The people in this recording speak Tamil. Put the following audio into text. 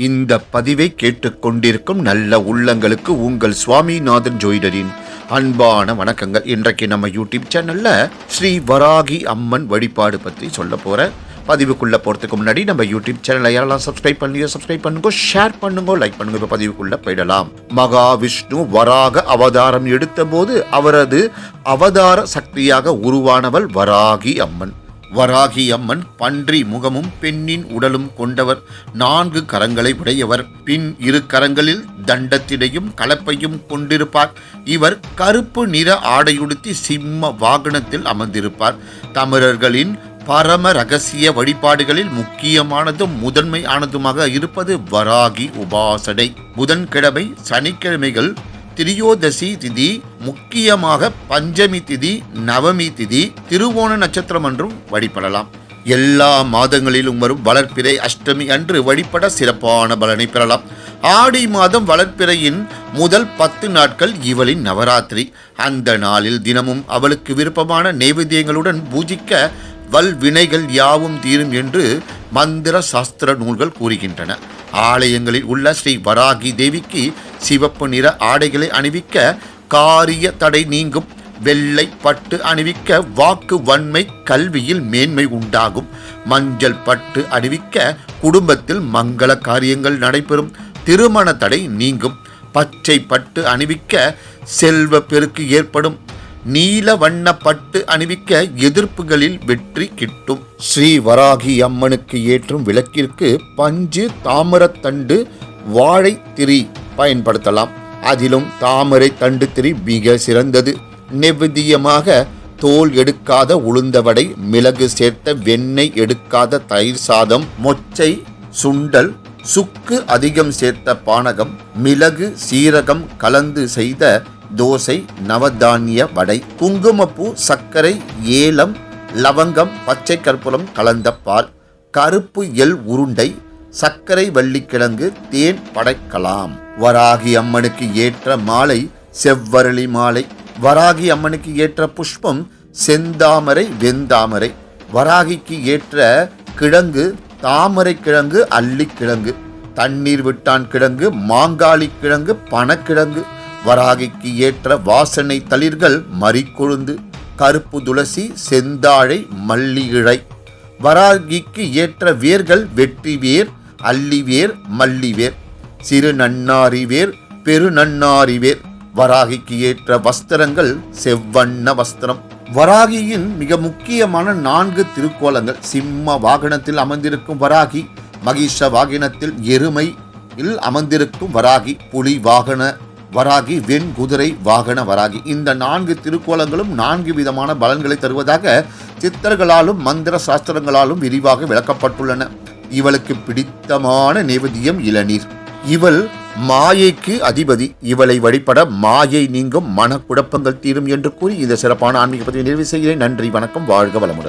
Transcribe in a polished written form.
இந்த பதிவை கேட்டுக்கொண்டிருக்கும் நல்ல உள்ளங்களுக்கு உங்கள் சுவாமிநாதன் ஜோதிடரின் அன்பான வணக்கங்கள். இன்றைக்கு நம்ம யூடியூப் சேனல்ல ஸ்ரீ வராகி அம்மன் வழிபாடு பற்றி சொல்ல போற பதிவுக்குள்ள போறதுக்கு முன்னாடி நம்ம யூடியூப் சேனலை யாரெல்லாம் சப்ஸ்கிரைப் பண்ணுங்க, ஷேர் பண்ணுங்க, லைக் பண்ணுங்க. இப்ப பதிவுக்குள்ள போயிடலாம். மகாவிஷ்ணு வராக அவதாரம் எடுத்த போது அவரது அவதார சக்தியாக உருவானவள் வராகி அம்மன். வராகி அம்மன் பன்றி முகமும் பெண்ணின் உடலும் கொண்டவர். 4 கரங்களை உடையவர். பின் 2 கரங்களில் தண்டத்தினையும் கலப்பையும் கொண்டிருப்பார். இவர் கருப்பு நிற ஆடையுடுத்தி சிம்ம வாகனத்தில் அமர்ந்திருப்பார். தமிழர்களின் பரம ரகசிய வழிபாடுகளில் முக்கியமானதும் முதன்மையானதுமாக இருப்பது வராகி உபாசனை. புதன்கிழமை, சனிக்கிழமைகள், திரியோதசி திதி, முக்கியமாக பஞ்சமி திதி, நவமி திதி, திருவோண நட்சத்திரம் என்றும் வழிபடலாம். எல்லா மாதங்களிலும் வரும் வளர்ப்பிறை அஷ்டமி அன்று வழிபட சிறப்பான பலனை பெறலாம். ஆடி மாதம் வளர்ப்பிறையின் முதல் 10 நாட்கள் இவளின் நவராத்திரி. அந்த நாளில் தினமும் அவளுக்கு விருப்பமான நைவேத்தியங்களுடன் பூஜிக்க வல்வினைகள் யாவும் தீரும் என்று மந்திர சாஸ்திர நூல்கள் கூறுகின்றன. ஆலயங்களில் உள்ள ஸ்ரீ வராகி தேவிக்கு சிவப்பு நிற ஆடைகளை அணிவிக்க காரிய தடை நீங்கும். வெள்ளை பட்டு அணிவிக்க வாக்கு வன்மை, கல்வியில் மேன்மை உண்டாகும். மஞ்சள் பட்டு அணிவிக்க குடும்பத்தில் மங்கள காரியங்கள் நடைபெறும். திருமண தடை நீங்கும். பச்சை பட்டு அணிவிக்க செல்வ பெருக்கு ஏற்படும். நீல வண்ண பட்டு அணிவிக்க எதிர்ப்புகளில் வெற்றி கிட்டும். ஸ்ரீ வராகி அம்மனுக்கு ஏற்றும் விளக்கிற்கு பஞ்சு, தாமரத்தண்டு, வாழை திரி பயன்படுத்தலாம். அதிலும் தாமரை தண்டு திரி மிக சிறந்தது. நெவேத்தியமாக தோல் எடுக்காத உளுந்தவடை, மிளகு சேர்த்த வெண்ணெய் எடுக்காத தயிர் சாதம், மொச்சை, சுண்டல், சுக்கு அதிகம் சேர்த்த பானகம், மிளகு சீரகம் கலந்து செய்த தோசை, நவதானிய வடை, குங்குமப்பூ, சர்க்கரை, ஏலம், லவங்கம், பச்சை கற்பூரம் கலந்த பால், கருப்பு எள் உருண்டை, சர்க்கரை வள்ளிக்கிழங்கு, தேன் படைக்கலாம். வராகி அம்மனுக்கு ஏற்ற மாலை செவ்வரளி மாலை. வராகி அம்மனுக்கு ஏற்ற புஷ்பம் செந்தாமரை, வெந்தாமரை. வராகிக்கு ஏற்ற கிழங்கு தாமரை கிழங்கு, அல்லிக்கிழங்கு, தண்ணீர் விட்டான் கிழங்கு, மாங்காளி கிழங்கு, பனக்கிழங்கு. வராகிக்கு ஏற்ற வாசனை தளிர்கள் மறிக்கொழுந்து, கருப்பு துளசி, செந்தாழை, மல்லி இழை. வராகிக்கு ஏற்ற வேர்கள் வெற்றிவேர், அல்லிவேர், மல்லிவேர், சிறு நன்னாரிவேர், பெரு நன்னாரிவேர். வராகிக்கு ஏற்ற வஸ்திரங்கள் செவ்வண்ண வஸ்திரம். வராகியின் மிக முக்கியமான 4 திருக்கோலங்கள்: சிம்ம வாகனத்தில் அமர்ந்திருக்கும் வராகி, மகிஷ வாகனத்தில் எருமையில் அமர்ந்திருக்கும் வராகி, புலி வாகன வராகி, வெண்குதிரை வாகன வராகி. இந்த 4 திருக்கோலங்களும் 4 விதமான பலன்களை தருவதாக சித்தர்களாலும் மந்திர சாஸ்திரங்களாலும் விரிவாக விளக்கப்பட்டுள்ளன. இவளுக்கு பிடித்தமான நைவேத்தியம் இளநீர். இவள் மாயைக்கு அதிபதி. இவளை வழிபட மாயை நீங்கும், மனக்குழப்பங்கள் தீரும் என்று கூறி இந்த சிறப்பான ஆன்மீக பதிவை நிறைவு செய்கிறேன். நன்றி, வணக்கம், வாழ்க வளமுடன்.